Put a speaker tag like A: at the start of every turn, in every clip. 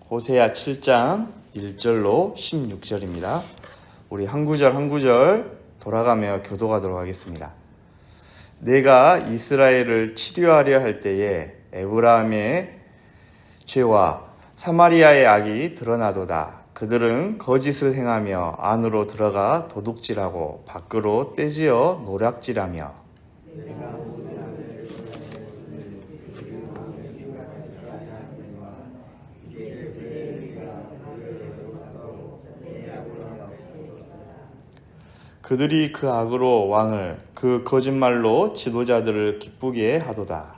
A: 호세아 7장 1절로 16절입니다. 우리 한 구절 한 구절 돌아가며 교도하도록 하겠습니다. 내가 이스라엘을 치료하려 할 때에 에브라임의 죄와 사마리아의 악이 드러나도다. 그들은 거짓을 행하며 안으로 들어가 도둑질하고 밖으로 떼지어 노략질하며 그들이 그 악으로 왕을 그 거짓말로 지도자들을 기쁘게 하도다.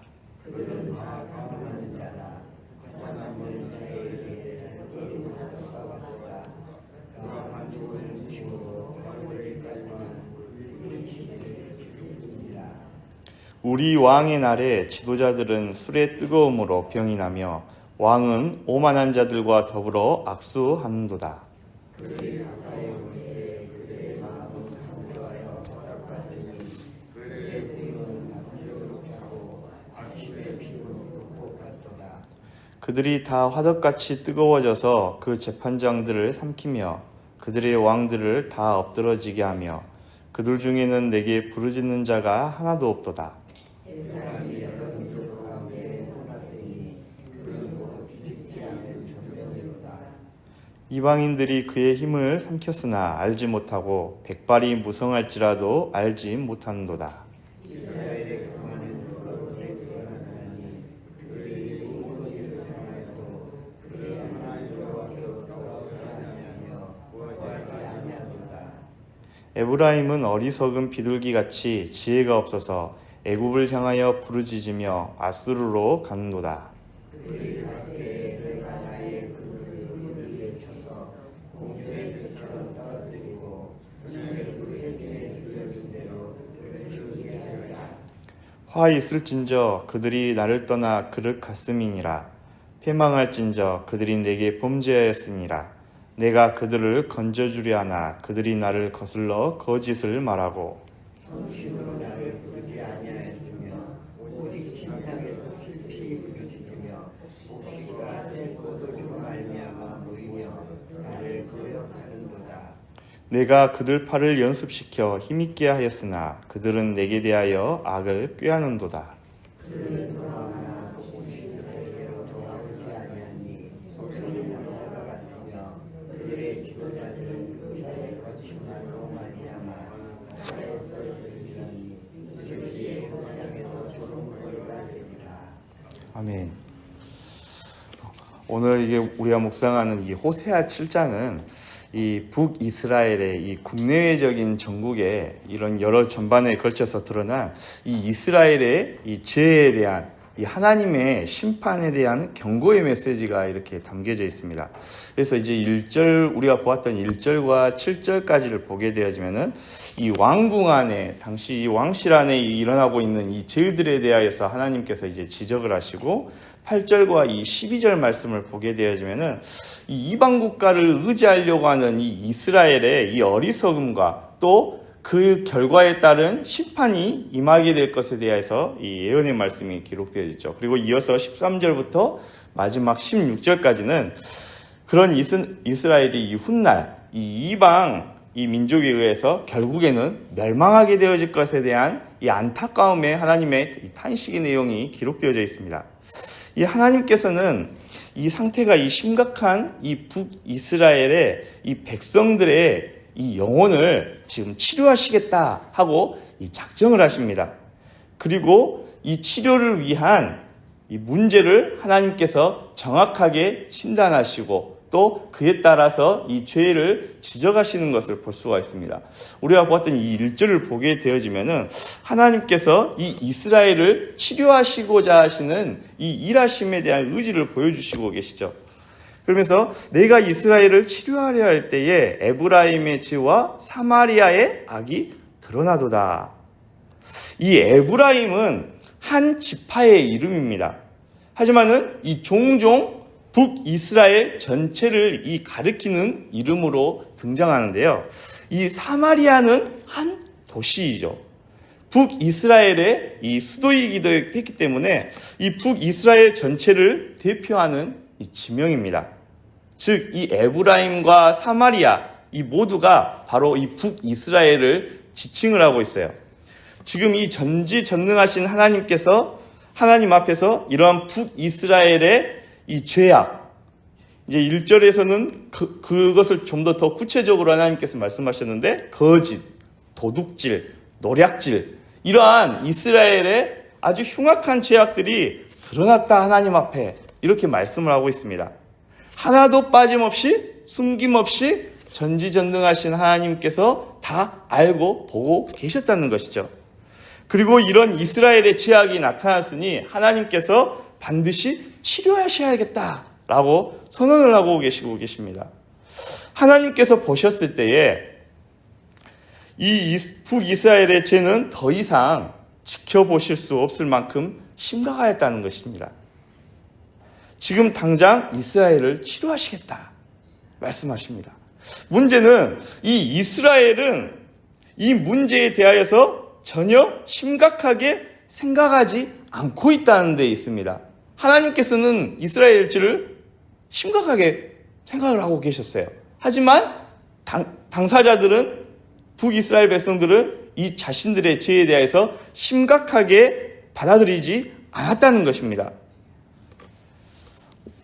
A: 우리 왕의 날에 지도자들은 술의 뜨거움으로 병이 나며 왕은 오만한 자들과 더불어 악수하는도다. 그들이 다 화덕같이 뜨거워져서 그 재판장들을 삼키며 그들의 왕들을 다 엎드러지게 하며 그들 중에는 내게 부르짖는 자가 하나도 없도다. 이방인들이 그의 힘을 삼켰으나 알지 못하고 백발이 무성할지라도 알지 못하는도다. 에브라임은 어리석은 비둘기같이 지혜가 없어서 애굽을 향하여 부르짖으며 아수르로 가는도다. 화 있을진저 그들이 나를 떠나 그릇 갔음이니라. 패망할진저 그들이 내게 범죄하였으니라. 내가 그들을 건져주려 하나 그들이 나를 거슬러 거짓을 말하고
B: 성심으로 나를 부르지 아니하였으며 오직 진상에서 슬피 부르짖으며 목시가 새 포도주로 말미암아 모이며 나를 거역하는도다.
A: 내가 그들 팔을 연습시켜 힘있게 하였으나 그들은 내게 대하여 악을 꾀하는도다.
B: 그들은 돌아오나 공신들에게로 돌아오지 아니하니 소리는 나가 같으며 그들의 지도자들은 그들의 거친 말로 말미암아 나라에 떨어지리니 그들의 현장에서 조롱거리가 되리라.
A: 아멘. 오늘 이게 우리가 묵상하는 이 호세아 7장은 이 북이스라엘의 이 국내외적인 전국에 이런 여러 전반에 걸쳐서 드러난 이 이스라엘의 이 죄에 대한 이 하나님의 심판에 대한 경고의 메시지가 이렇게 담겨져 있습니다. 그래서 이제 1절, 우리가 보았던 1절과 7절까지를 보게 되어지면은 이 왕궁 안에, 당시 이 왕실 안에 일어나고 있는 이 죄들에 대하여서 하나님께서 이제 지적을 하시고 8절과 이 12절 말씀을 보게 되어지면은 이 이방 국가를 의지하려고 하는 이 이스라엘의 이 어리석음과 또 그 결과에 따른 심판이 임하게 될 것에 대해서 이 예언의 말씀이 기록되어 있죠. 그리고 이어서 13절부터 마지막 16절까지는 그런 이스라엘이 이 훗날 이 이방 이 민족에 의해서 결국에는 멸망하게 되어질 것에 대한 이 안타까움의 하나님의 이 탄식의 내용이 기록되어져 있습니다. 이 하나님께서는 이 상태가 이 심각한 이 북이스라엘의 이 백성들의 이 영혼을 지금 치료하시겠다 하고 이 작정을 하십니다. 그리고 이 치료를 위한 이 문제를 하나님께서 정확하게 진단하시고 또 그에 따라서 이 죄를 지적하시는 것을 볼 수가 있습니다. 우리가 보았던 이 1절을 보게 되어지면은 하나님께서 이 이스라엘을 치료하시고자 하시는 이 일하심에 대한 의지를 보여주시고 계시죠. 그러면서 내가 이스라엘을 치료하려 할 때에 에브라임의 죄와 사마리아의 악이 드러나도다. 이 에브라임은 한 지파의 이름입니다. 하지만은 이 종종 북이스라엘 전체를 이 가리키는 이름으로 등장하는데요. 이 사마리아는 한 도시이죠. 북이스라엘의 이 수도이기도 했기 때문에 이 북이스라엘 전체를 대표하는 이 지명입니다. 즉 이 에브라임과 사마리아 이 모두가 바로 이 북이스라엘을 지칭을 하고 있어요. 지금 이 전지전능하신 하나님 앞에서 이러한 북이스라엘의 이 죄악, 이제 1절에서는 그것을 좀 더 구체적으로 하나님께서 말씀하셨는데, 거짓, 도둑질, 노략질, 이러한 이스라엘의 아주 흉악한 죄악들이 드러났다 하나님 앞에, 이렇게 말씀을 하고 있습니다. 하나도 빠짐없이 숨김없이 전지전능하신 하나님께서 다 알고 보고 계셨다는 것이죠. 그리고 이런 이스라엘의 죄악이 나타났으니 하나님께서 반드시 치료하셔야겠다라고 선언을 하고 계시고 계십니다. 하나님께서 보셨을 때에 이 북이스라엘의 죄는 더 이상 지켜보실 수 없을 만큼 심각하였다는 것입니다. 지금 당장 이스라엘을 치료하시겠다 말씀하십니다. 문제는 이 이스라엘은 이 문제에 대하여서 전혀 심각하게 생각하지 않고 있다는 데 있습니다. 하나님께서는 이스라엘 죄를 심각하게 생각을 하고 계셨어요. 하지만 당사자들은, 북이스라엘 백성들은 이 자신들의 죄에 대해서 심각하게 받아들이지 않았다는 것입니다.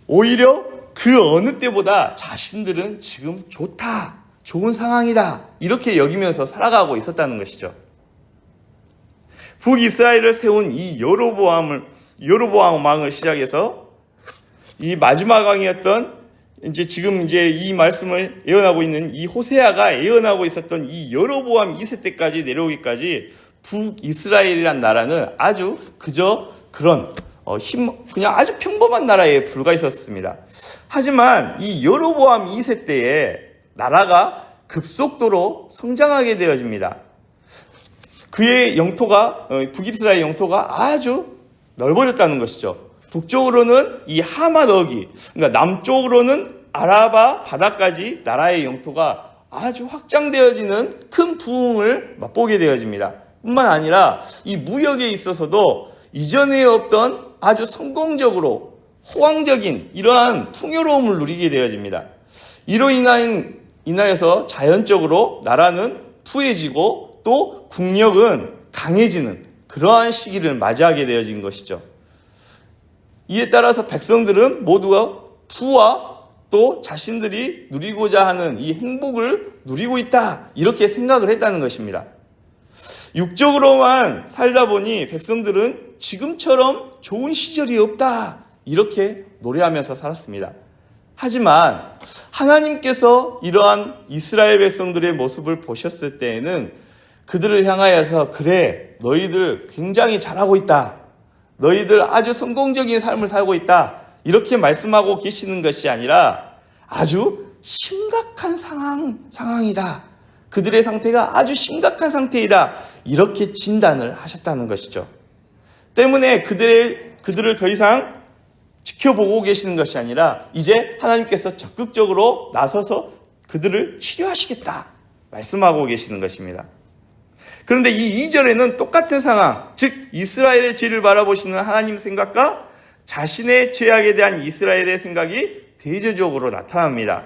A: 오히려 그 어느 때보다 자신들은 지금 좋다, 좋은 상황이다, 이렇게 여기면서 살아가고 있었다는 것이죠. 북이스라엘을 세운 이 여로보암 왕을 시작해서 이 마지막 왕이었던 이제 이 말씀을 예언하고 있는 이 호세아가 예언하고 있었던 이 여로보암 2세 때까지 내려오기까지 북이스라엘이란 나라는 아주 그저 그런 그냥 아주 평범한 나라에 불과 있었습니다. 하지만 이 여로보암 2세 때에 나라가 급속도로 성장하게 되어집니다. 그의 영토가, 북이스라엘 영토가 아주 넓어졌다는 것이죠. 북쪽으로는 이 하맛 어기, 그러니까 남쪽으로는 아라바 바다까지 나라의 영토가 아주 확장되어지는 큰 부흥을 맛보게 되어집니다. 뿐만 아니라 이 무역에 있어서도 이전에 없던 아주 성공적으로 호황적인 이러한 풍요로움을 누리게 되어집니다. 이로 인하여서 자연적으로 나라는 부해지고 또 국력은 강해지는 그러한 시기를 맞이하게 되어진 것이죠. 이에 따라서 백성들은 모두가 부와 또 자신들이 누리고자 하는 이 행복을 누리고 있다, 이렇게 생각을 했다는 것입니다. 육적으로만 살다 보니 백성들은 지금처럼 좋은 시절이 없다, 이렇게 노래하면서 살았습니다. 하지만 하나님께서 이러한 이스라엘 백성들의 모습을 보셨을 때에는 그들을 향하여서, 그래, 너희들 굉장히 잘하고 있다, 너희들 아주 성공적인 삶을 살고 있다, 이렇게 말씀하고 계시는 것이 아니라 아주 심각한 상황이다, 그들의 상태가 아주 심각한 상태이다, 이렇게 진단을 하셨다는 것이죠. 때문에 그들을 더 이상 지켜보고 계시는 것이 아니라 이제 하나님께서 적극적으로 나서서 그들을 치료하시겠다 말씀하고 계시는 것입니다. 그런데 이 2절에는 똑같은 상황, 즉 이스라엘의 죄를 바라보시는 하나님 생각과 자신의 죄악에 대한 이스라엘의 생각이 대조적으로 나타납니다.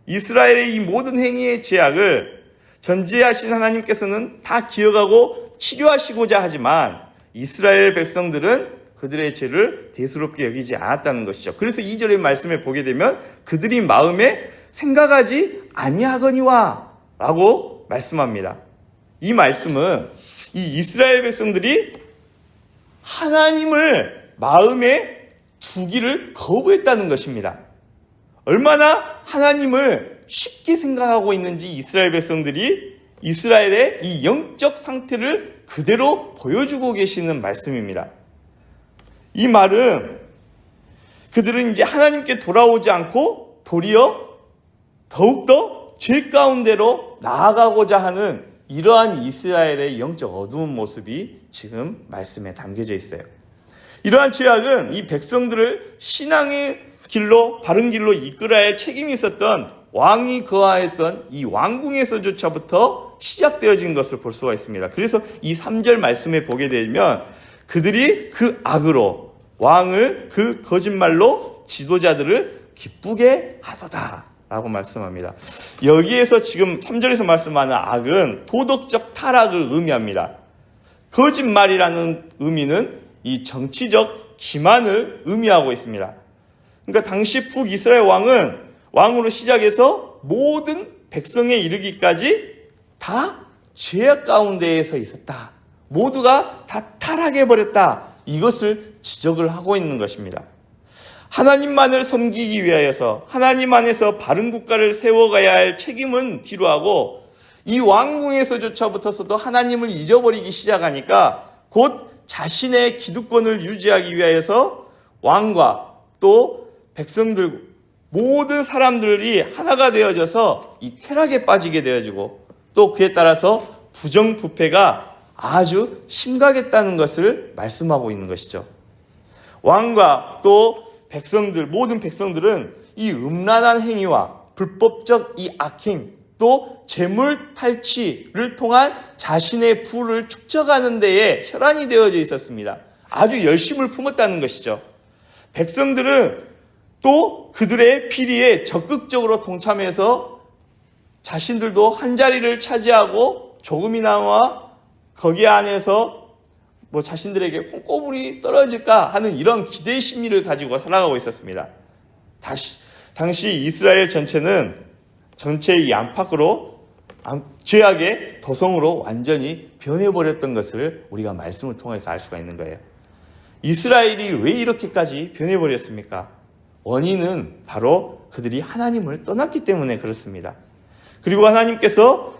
A: 이스라엘의 이 모든 행위의 죄악을 전지하신 하나님께서는 다 기억하고 치료하시고자 하지만 이스라엘 백성들은 그들의 죄를 대수롭게 여기지 않았다는 것이죠. 그래서 2절의 말씀에 보게 되면 그들이 마음에 생각하지 아니하거니와 라고 말씀합니다. 이 말씀은 이 이스라엘 백성들이 하나님을 마음에 두기를 거부했다는 것입니다. 얼마나 하나님을 쉽게 생각하고 있는지 이스라엘 백성들이 이스라엘의 이 영적 상태를 그대로 보여주고 계시는 말씀입니다. 이 말은 그들은 이제 하나님께 돌아오지 않고 도리어 더욱더 죄 가운데로 나아가고자 하는 이러한 이스라엘의 영적 어두운 모습이 지금 말씀에 담겨져 있어요. 이러한 죄악은 이 백성들을 신앙의 길로, 바른 길로 이끌어야 할 책임이 있었던 왕이 거하였던 이 왕궁에서조차부터 시작되어진 것을 볼 수가 있습니다. 그래서 이 3절 말씀에 보게 되면 그들이 그 악으로 왕을 그 거짓말로 지도자들을 기쁘게 하도다 라고 말씀합니다. 여기에서 지금 3절에서 말씀하는 악은 도덕적 타락을 의미합니다. 거짓말이라는 의미는 이 정치적 기만을 의미하고 있습니다. 그러니까 당시 북이스라엘 왕은 왕으로 시작해서 모든 백성에 이르기까지 다 죄악 가운데에 서 있었다. 모두가 다 타락해버렸다. 이것을 지적을 하고 있는 것입니다. 하나님만을 섬기기 위하여서 하나님 안에서 바른 국가를 세워가야 할 책임은 뒤로하고 이 왕궁에서조차부터서도 하나님을 잊어버리기 시작하니까 곧 자신의 기득권을 유지하기 위하여서 왕과 또 백성들 모든 사람들이 하나가 되어져서 이 쾌락에 빠지게 되어지고 또 그에 따라서 부정부패가 아주 심각했다는 것을 말씀하고 있는 것이죠. 왕과 또 백성들, 모든 백성들은 이 음란한 행위와 불법적 이 악행, 또 재물 탈취를 통한 자신의 부를 축적하는 데에 혈안이 되어져 있었습니다. 아주 열심을 품었다는 것이죠. 백성들은 또 그들의 피리에 적극적으로 동참해서 자신들도 한 자리를 차지하고 조금이나마 거기 안에서 자신들에게 콩고물이 떨어질까 하는 이런 기대 심리를 가지고 살아가고 있었습니다. 당시 이스라엘 전체의 이 안팎으로 죄악의 도성으로 완전히 변해버렸던 것을 우리가 말씀을 통해서 알 수가 있는 거예요. 이스라엘이 왜 이렇게까지 변해버렸습니까? 원인은 바로 그들이 하나님을 떠났기 때문에 그렇습니다. 그리고 하나님께서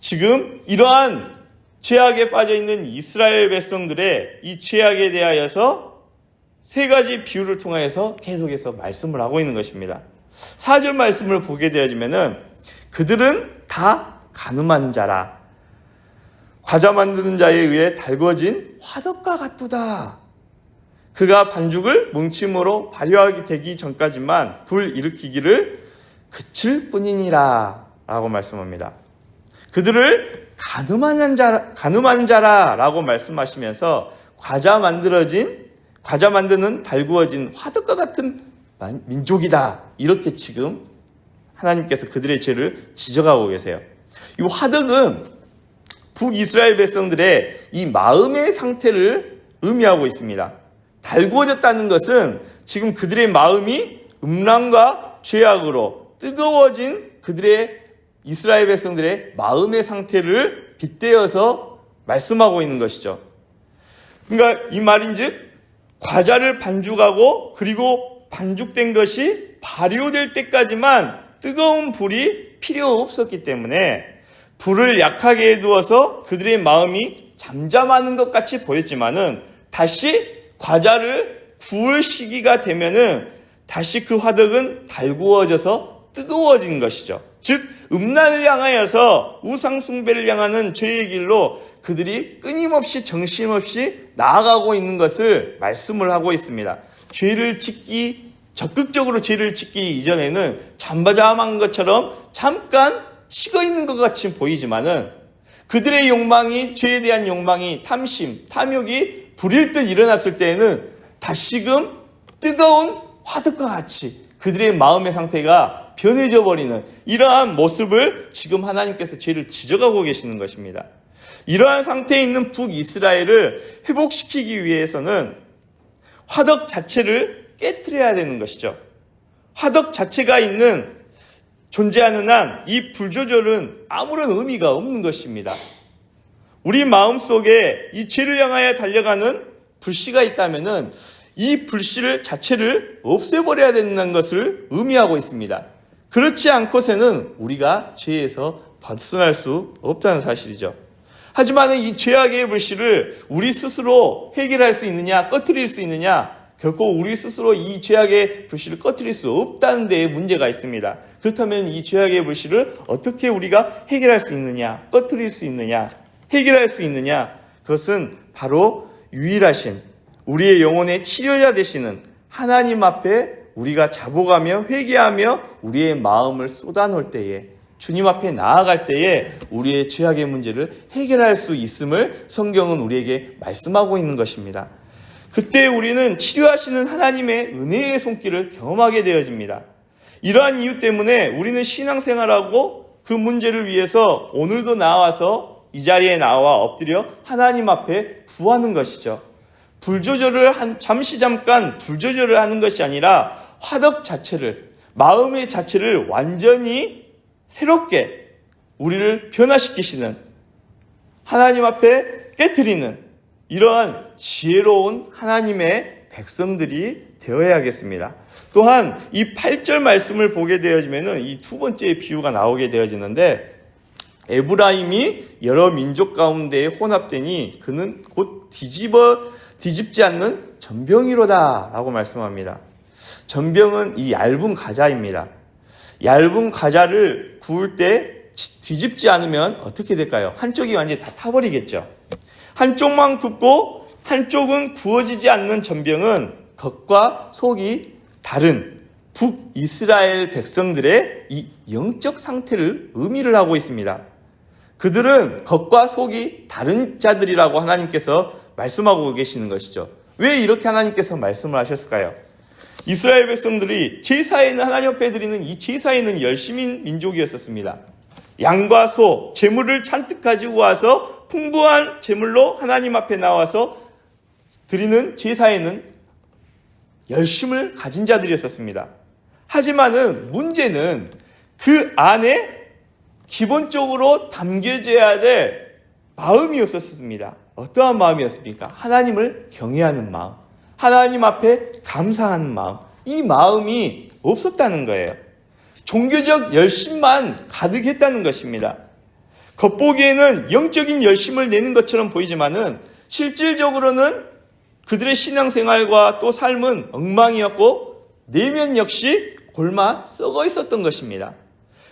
A: 지금 이러한 죄악에 빠져있는 이스라엘 백성들의 이 죄악에 대하여서 세 가지 비유를 통해서 계속해서 말씀을 하고 있는 것입니다. 4절 말씀을 보게 되어지면은 그들은 다 가늠한 자라 과자 만드는 자에 의해 달궈진 화덕과 같도다. 그가 반죽을 뭉침으로 발효하게 되기 전까지만 불 일으키기를 그칠 뿐이니라 라고 말씀합니다. 그들을 가늠한 자라라고 말씀하시면서 과자 만드는 달구어진 화덕과 같은 민족이다. 이렇게 지금 하나님께서 그들의 죄를 지적하고 계세요. 이 화덕은 북이스라엘 백성들의 이 마음의 상태를 의미하고 있습니다. 달구어졌다는 것은 지금 그들의 마음이 음란과 죄악으로 뜨거워진 그들의 이스라엘 백성들의 마음의 상태를 빗대어서 말씀하고 있는 것이죠. 그러니까 이 말인즉 과자를 반죽하고 그리고 반죽된 것이 발효될 때까지만 뜨거운 불이 필요 없었기 때문에 불을 약하게 해두어서 그들의 마음이 잠잠하는 것 같이 보였지만은 다시 과자를 구울 시기가 되면은 다시 그 화덕은 달구어져서 뜨거워진 것이죠. 즉 음란을 향하여서 우상 숭배를 향하는 죄의 길로 그들이 끊임없이 정신없이 나아가고 있는 것을 말씀을 하고 있습니다. 적극적으로 죄를 짓기 이전에는 잠잠한 것처럼 잠깐 식어 있는 것 같이 보이지만은 그들의 욕망이, 죄에 대한 욕망이, 탐심, 탐욕이 불일 듯 일어났을 때에는 다시금 뜨거운 화덕과 같이 그들의 마음의 상태가 변해져 버리는 이러한 모습을 지금 하나님께서 죄를 지적하고 계시는 것입니다. 이러한 상태에 있는 북이스라엘을 회복시키기 위해서는 화덕 자체를 깨트려야 되는 것이죠. 화덕 자체가 존재하는 한 이 불조절은 아무런 의미가 없는 것입니다. 우리 마음속에 이 죄를 향하여 달려가는 불씨가 있다면은 이 불씨를 자체를 없애버려야 된다는 것을 의미하고 있습니다. 그렇지 않고서는 우리가 죄에서 벗어날 수 없다는 사실이죠. 하지만 이 죄악의 불씨를 우리 스스로 해결할 수 있느냐, 꺼트릴 수 있느냐, 결코 우리 스스로 이 죄악의 불씨를 꺼트릴 수 없다는 데에 문제가 있습니다. 그렇다면 이 죄악의 불씨를 어떻게 우리가 해결할 수 있느냐, 꺼트릴 수 있느냐, 해결할 수 있느냐, 그것은 바로 유일하신 우리의 영혼의 치료자 되시는 하나님 앞에 우리가 자복하며 회개하며 우리의 마음을 쏟아놓을 때에, 주님 앞에 나아갈 때에 우리의 죄악의 문제를 해결할 수 있음을 성경은 우리에게 말씀하고 있는 것입니다. 그때 우리는 치료하시는 하나님의 은혜의 손길을 경험하게 되어집니다. 이러한 이유 때문에 우리는 신앙생활하고 그 문제를 위해서 오늘도 나와서 이 자리에 나와 엎드려 하나님 앞에 구하는 것이죠. 잠깐 불조절을 하는 것이 아니라 화덕 자체를, 마음의 자체를 완전히 새롭게 우리를 변화시키시는, 하나님 앞에 깨트리는 이러한 지혜로운 하나님의 백성들이 되어야겠습니다. 또한 이 8절 말씀을 보게 되어지면은 이 두 번째 비유가 나오게 되어지는데, 에브라임이 여러 민족 가운데에 혼합되니 그는 곧 뒤집지 않는 전병이로다 라고 말씀합니다. 전병은 이 얇은 과자입니다. 얇은 과자를 구울 때 뒤집지 않으면 어떻게 될까요? 한쪽이 완전히 다 타버리겠죠. 한쪽만 굽고 한쪽은 구워지지 않는 전병은 겉과 속이 다른 북이스라엘 백성들의 이 영적 상태를 의미를 하고 있습니다. 그들은 겉과 속이 다른 자들이라고 하나님께서 말씀하고 계시는 것이죠. 왜 이렇게 하나님께서 말씀을 하셨을까요? 이스라엘 백성들이 제사에는, 하나님 앞에 드리는 이 제사에는 열심인 민족이었었습니다. 양과 소, 제물을 잔뜩 가지고 와서 풍부한 제물로 하나님 앞에 나와서 드리는 제사에는 열심을 가진 자들이었습니다. 하지만은 문제는 그 안에 기본적으로 담겨져야 될 마음이 없었습니다. 어떠한 마음이었습니까? 하나님을 경외하는 마음, 하나님 앞에 감사하는 마음, 이 마음이 없었다는 거예요. 종교적 열심만 가득했다는 것입니다. 겉보기에는 영적인 열심을 내는 것처럼 보이지만은 실질적으로는 그들의 신앙생활과 또 삶은 엉망이었고 내면 역시 골마 썩어 있었던 것입니다.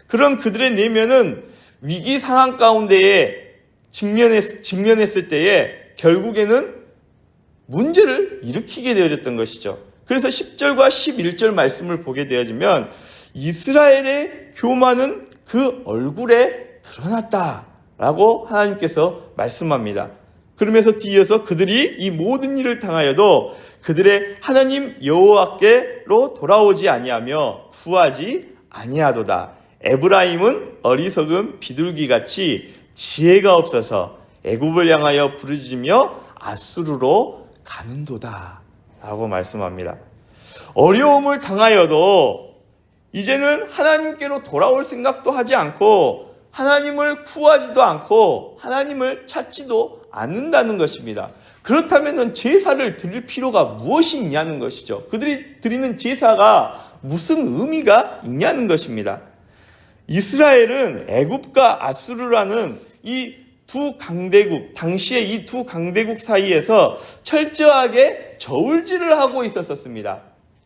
A: 그럼 그들의 내면은 위기 상황 가운데에 직면했을 때에 결국에는 문제를 일으키게 되어졌던 것이죠. 그래서 10절과 11절 말씀을 보게 되어지면 이스라엘의 교만은 그 얼굴에 드러났다라고 하나님께서 말씀합니다. 그러면서 뒤이어서 그들이 이 모든 일을 당하여도 그들의 하나님 여호와께로 돌아오지 아니하며 구하지 아니하도다. 에브라임은 어리석은 비둘기같이 지혜가 없어서 애굽을 향하여 부르짖으며 아수르로 가는도다 라고 말씀합니다. 어려움을 당하여도 이제는 하나님께로 돌아올 생각도 하지 않고 하나님을 구하지도 않고 하나님을 찾지도 않는다는 것입니다. 그렇다면 제사를 드릴 필요가 무엇이 있냐는 것이죠. 그들이 드리는 제사가 무슨 의미가 있냐는 것입니다. 이스라엘은 애굽과 아수르라는 이 두 강대국, 당시에 이 두 강대국 사이에서 철저하게 저울질을 하고 있었습니다.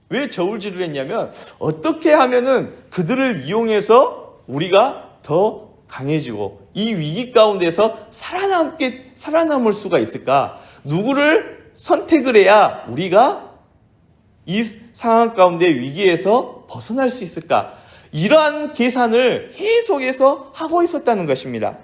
A: 왜 저울질을 했냐면 어떻게 하면은 그들을 이용해서 우리가 더 강해지고 이 위기 가운데서 살아남을 수가 있을까? 누구를 선택을 해야 우리가 이 상황 가운데 위기에서 벗어날 수 있을까? 이러한 계산을 계속해서 하고 있었다는 것입니다.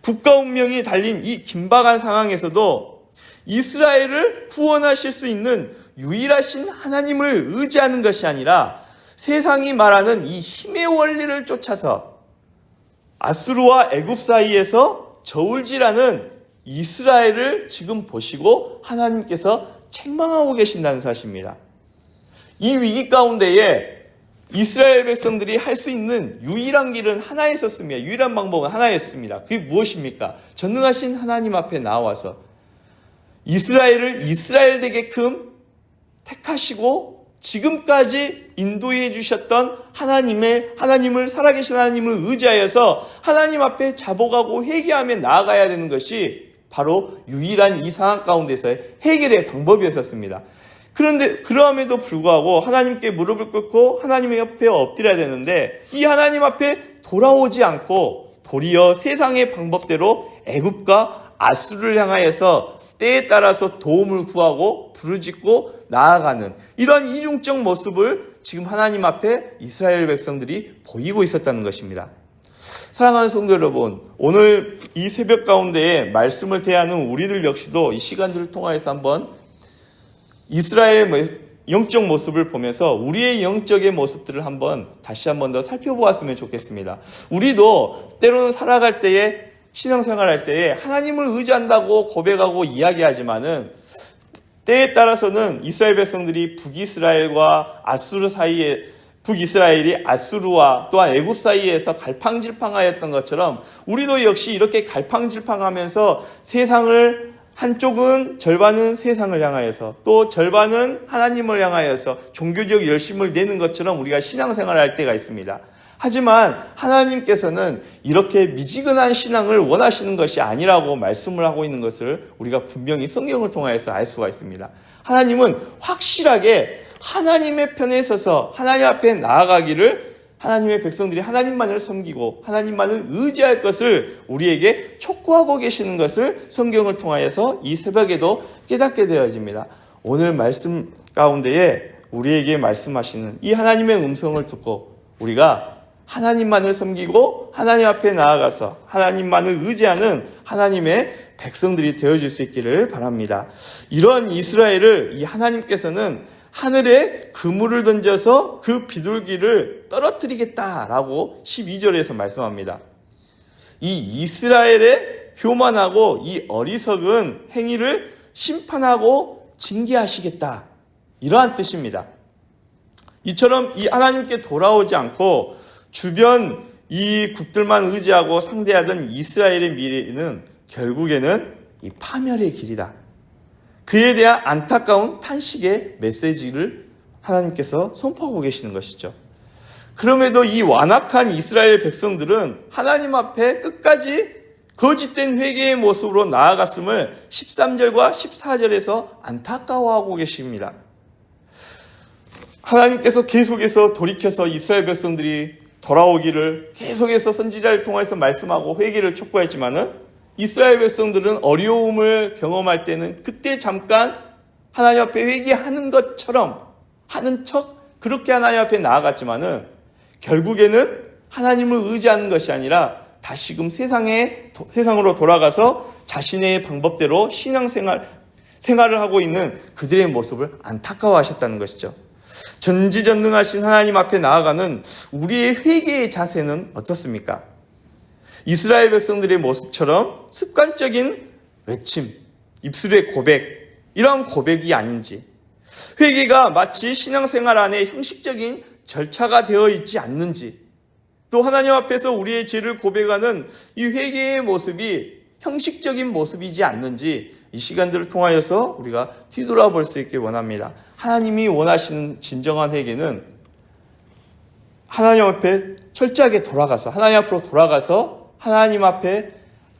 A: 국가 운명이 달린 이 긴박한 상황에서도 이스라엘을 구원하실 수 있는 유일하신 하나님을 의지하는 것이 아니라 세상이 말하는 이 힘의 원리를 쫓아서 아수르와 애굽 사이에서 저울질하는 이스라엘을 지금 보시고 하나님께서 책망하고 계신다는 사실입니다. 이 위기 가운데에 이스라엘 백성들이 할 수 있는 유일한 길은 하나였었습니다. 유일한 방법은 하나였습니다. 그게 무엇입니까? 전능하신 하나님 앞에 나와서 이스라엘을 이스라엘 되게끔 택하시고 지금까지 인도해 주셨던 하나님을 살아계신 하나님을 의지하여서 하나님 앞에 자복하고 회개하며 나아가야 되는 것이 바로 유일한 이 상황 가운데서의 해결의 방법이었습니다. 그런데 그러함에도 불구하고 하나님께 무릎을 꿇고 하나님의 옆에 엎드려야 되는데 이 하나님 앞에 돌아오지 않고 도리어 세상의 방법대로 애굽과 아수르를 향하여서 때에 따라서 도움을 구하고 부르짖고 나아가는 이런 이중적 모습을 지금 하나님 앞에 이스라엘 백성들이 보이고 있었다는 것입니다. 사랑하는 성도 여러분, 오늘 이 새벽 가운데에 말씀을 대하는 우리들 역시도 이 시간들을 통하여서 한번 이스라엘의 영적 모습을 보면서 우리의 영적의 모습들을 다시 한번 더 살펴보았으면 좋겠습니다. 우리도 때로는 살아갈 때에, 신앙생활할 때에 하나님을 의지한다고 고백하고 이야기하지만은 때에 따라서는 이스라엘 백성들이 북이스라엘과 아수르 사이에, 북이스라엘이 아수르와 또한 애굽 사이에서 갈팡질팡하였던 것처럼 우리도 역시 이렇게 갈팡질팡하면서 세상을, 한쪽은 절반은 세상을 향하여서 또 절반은 하나님을 향하여서 종교적 열심을 내는 것처럼 우리가 신앙생활을 할 때가 있습니다. 하지만 하나님께서는 이렇게 미지근한 신앙을 원하시는 것이 아니라고 말씀을 하고 있는 것을 우리가 분명히 성경을 통해서 알 수가 있습니다. 하나님은 확실하게 하나님의 편에 서서 하나님 앞에 나아가기를, 하나님의 백성들이 하나님만을 섬기고 하나님만을 의지할 것을 우리에게 촉구하고 계시는 것을 성경을 통하여서 이 새벽에도 깨닫게 되어집니다. 오늘 말씀 가운데에 우리에게 말씀하시는 이 하나님의 음성을 듣고 우리가 하나님만을 섬기고 하나님 앞에 나아가서 하나님만을 의지하는 하나님의 백성들이 되어줄 수 있기를 바랍니다. 이런 이스라엘을 이 하나님께서는 하늘에 그물을 던져서 그 비둘기를 떨어뜨리겠다라고 12절에서 말씀합니다. 이 이스라엘의 교만하고 이 어리석은 행위를 심판하고 징계하시겠다, 이러한 뜻입니다. 이처럼 이 하나님께 돌아오지 않고 주변 이 국들만 의지하고 상대하던 이스라엘의 미래는 결국에는 이 파멸의 길이다. 그에 대한 안타까운 탄식의 메시지를 하나님께서 선포하고 계시는 것이죠. 그럼에도 이 완악한 이스라엘 백성들은 하나님 앞에 끝까지 거짓된 회개의 모습으로 나아갔음을 13절과 14절에서 안타까워하고 계십니다. 하나님께서 계속해서 돌이켜서 이스라엘 백성들이 돌아오기를 계속해서 선지자를 통해서 말씀하고 회개를 촉구했지만은 이스라엘 백성들은 어려움을 경험할 때는 그때 잠깐 하나님 앞에 회개하는 것처럼 하는 척 그렇게 하나님 앞에 나아갔지만은 결국에는 하나님을 의지하는 것이 아니라 다시금 세상으로 돌아가서 자신의 방법대로 생활을 하고 있는 그들의 모습을 안타까워하셨다는 것이죠. 전지전능하신 하나님 앞에 나아가는 우리의 회개의 자세는 어떻습니까? 이스라엘 백성들의 모습처럼 습관적인 외침, 입술의 고백, 이러한 고백이 아닌지, 회개가 마치 신앙생활 안에 형식적인 절차가 되어 있지 않는지, 또 하나님 앞에서 우리의 죄를 고백하는 이 회개의 모습이 형식적인 모습이지 않는지 이 시간들을 통하여서 우리가 뒤돌아볼 수 있길 원합니다. 하나님이 원하시는 진정한 회개는 하나님 앞에 철저하게 돌아가서, 하나님 앞으로 돌아가서 하나님 앞에,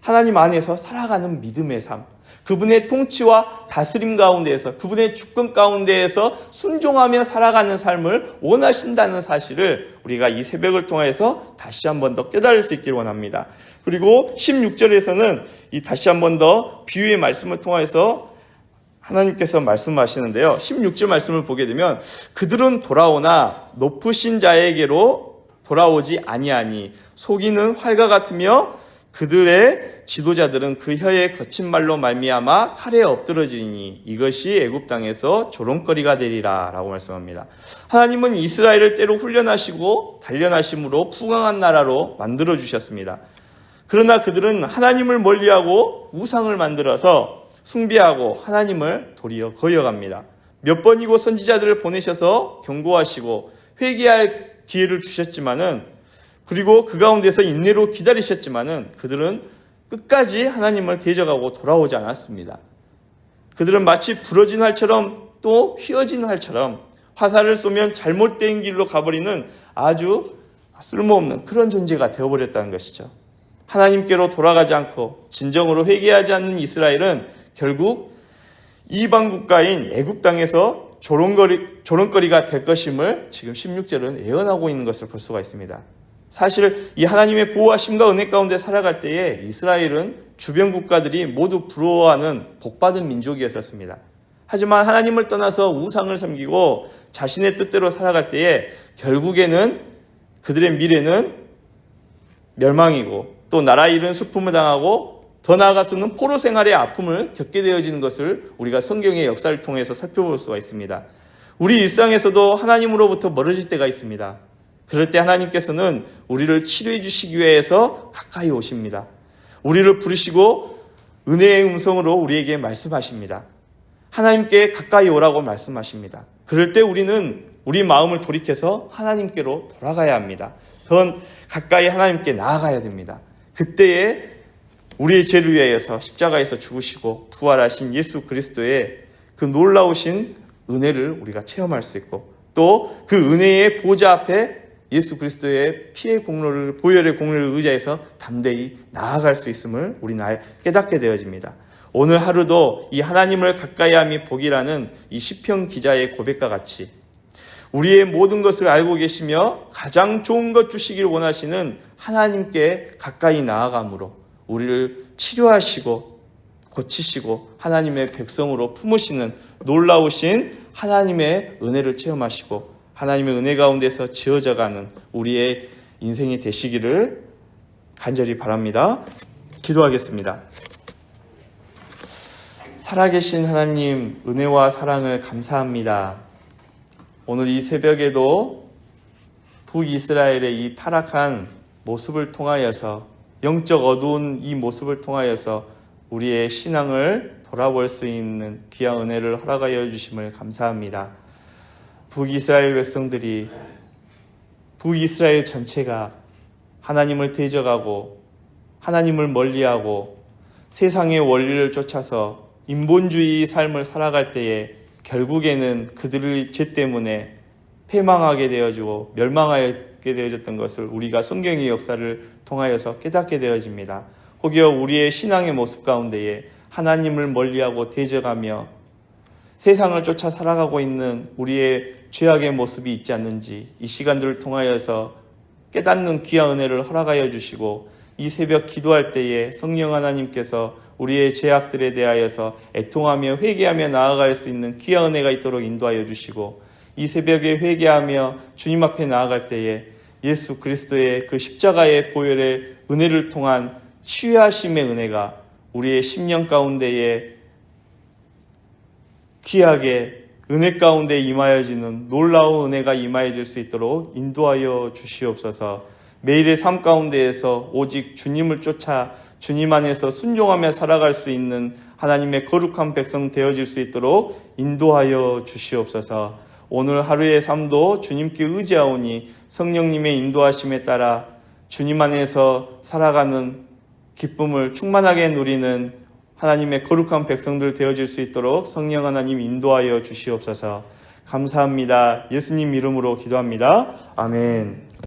A: 하나님 안에서 살아가는 믿음의 삶, 그분의 통치와 다스림 가운데에서, 그분의 주권 가운데에서 순종하며 살아가는 삶을 원하신다는 사실을 우리가 이 새벽을 통해서 다시 한 번 더 깨달을 수 있기를 원합니다. 그리고 16절에서는 이 다시 한 번 더 비유의 말씀을 통해서 하나님께서 말씀하시는데요. 16절 말씀을 보게 되면 그들은 돌아오나 높으신 자에게로 돌아오지 아니하니 속이는 활과 같으며 그들의 지도자들은 그 혀의 거친 말로 말미암아 칼에 엎드러지니 이것이 애굽 땅에서 조롱거리가 되리라 라고 말씀합니다. 하나님은 이스라엘을 때로 훈련하시고 단련하심으로 풍성한 나라로 만들어 주셨습니다. 그러나 그들은 하나님을 멀리하고 우상을 만들어서 숭배하고 하나님을 도리어 거역합니다. 몇 번이고 선지자들을 보내셔서 경고하시고 회개할 기회를 주셨지만은, 그리고 그 가운데서 인내로 기다리셨지만은 그들은 끝까지 하나님을 대적하고 돌아오지 않았습니다. 그들은 마치 부러진 활처럼 또 휘어진 활처럼 화살을 쏘면 잘못된 길로 가버리는 아주 쓸모없는 그런 존재가 되어버렸다는 것이죠. 하나님께로 돌아가지 않고 진정으로 회개하지 않는 이스라엘은 결국 이방 국가인 애굽 땅에서 조롱거리가 될 것임을 지금 16절은 예언하고 있는 것을 볼 수가 있습니다. 사실 이 하나님의 보호하심과 은혜 가운데 살아갈 때에 이스라엘은 주변 국가들이 모두 부러워하는 복받은 민족이었습니다. 하지만 하나님을 떠나서 우상을 섬기고 자신의 뜻대로 살아갈 때에 결국에는 그들의 미래는 멸망이고 또 나라 잃은 슬픔을 당하고 더 나아가서는 포로 생활의 아픔을 겪게 되어지는 것을 우리가 성경의 역사를 통해서 살펴볼 수가 있습니다. 우리 일상에서도 하나님으로부터 멀어질 때가 있습니다. 그럴 때 하나님께서는 우리를 치료해 주시기 위해서 가까이 오십니다. 우리를 부르시고 은혜의 음성으로 우리에게 말씀하십니다. 하나님께 가까이 오라고 말씀하십니다. 그럴 때 우리는 우리 마음을 돌이켜서 하나님께로 돌아가야 합니다. 더 가까이 하나님께 나아가야 됩니다. 그때에 우리의 죄를 위하여서 십자가에서 죽으시고 부활하신 예수 그리스도의 그 놀라우신 은혜를 우리가 체험할 수 있고, 또 그 은혜의 보좌 앞에 예수 그리스도의 피의 공로를, 보혈의 공로를 의지해서 담대히 나아갈 수 있음을 우리는 깨닫게 되어집니다. 오늘 하루도 이 하나님을 가까이함이 복이라는 이 시편 기자의 고백과 같이 우리의 모든 것을 알고 계시며 가장 좋은 것 주시길 원하시는 하나님께 가까이 나아감으로 우리를 치료하시고 고치시고 하나님의 백성으로 품으시는 놀라우신 하나님의 은혜를 체험하시고 하나님의 은혜 가운데서 지어져가는 우리의 인생이 되시기를 간절히 바랍니다. 기도하겠습니다. 살아계신 하나님, 은혜와 사랑을 감사합니다. 오늘 이 새벽에도 북이스라엘의 이 타락한 모습을 통하여서, 영적 어두운 이 모습을 통하여서 우리의 신앙을 돌아볼 수 있는 귀한 은혜를 허락하여 주심을 감사합니다. 북이스라엘 백성들이, 북이스라엘 전체가 하나님을 대적하고 하나님을 멀리하고 세상의 원리를 쫓아서 인본주의 삶을 살아갈 때에 결국에는 그들의 죄 때문에 패망하게 되어지고 멸망하게 되어졌던 것을 우리가 성경의 역사를 통하여서 깨닫게 되어집니다. 혹여 우리의 신앙의 모습 가운데에 하나님을 멀리하고 대적하며 세상을 쫓아 살아가고 있는 우리의 죄악의 모습이 있지 않는지 이 시간들을 통하여서 깨닫는 귀한 은혜를 허락하여 주시고, 이 새벽 기도할 때에 성령 하나님께서 우리의 죄악들에 대하여서 애통하며 회개하며 나아갈 수 있는 귀한 은혜가 있도록 인도하여 주시고, 이 새벽에 회개하며 주님 앞에 나아갈 때에 예수 그리스도의 그 십자가의 보혈의 은혜를 통한 치유하심의 은혜가 우리의 심령 가운데에 귀하게 은혜 가운데 임하여지는 놀라운 은혜가 임하여질 수 있도록 인도하여 주시옵소서. 매일의 삶 가운데에서 오직 주님을 쫓아 주님 안에서 순종하며 살아갈 수 있는 하나님의 거룩한 백성 되어질 수 있도록 인도하여 주시옵소서. 오늘 하루의 삶도 주님께 의지하오니 성령님의 인도하심에 따라 주님 안에서 살아가는 기쁨을 충만하게 누리는 하나님의 거룩한 백성들 되어질 수 있도록 성령 하나님 인도하여 주시옵소서. 감사합니다. 예수님 이름으로 기도합니다. 아멘.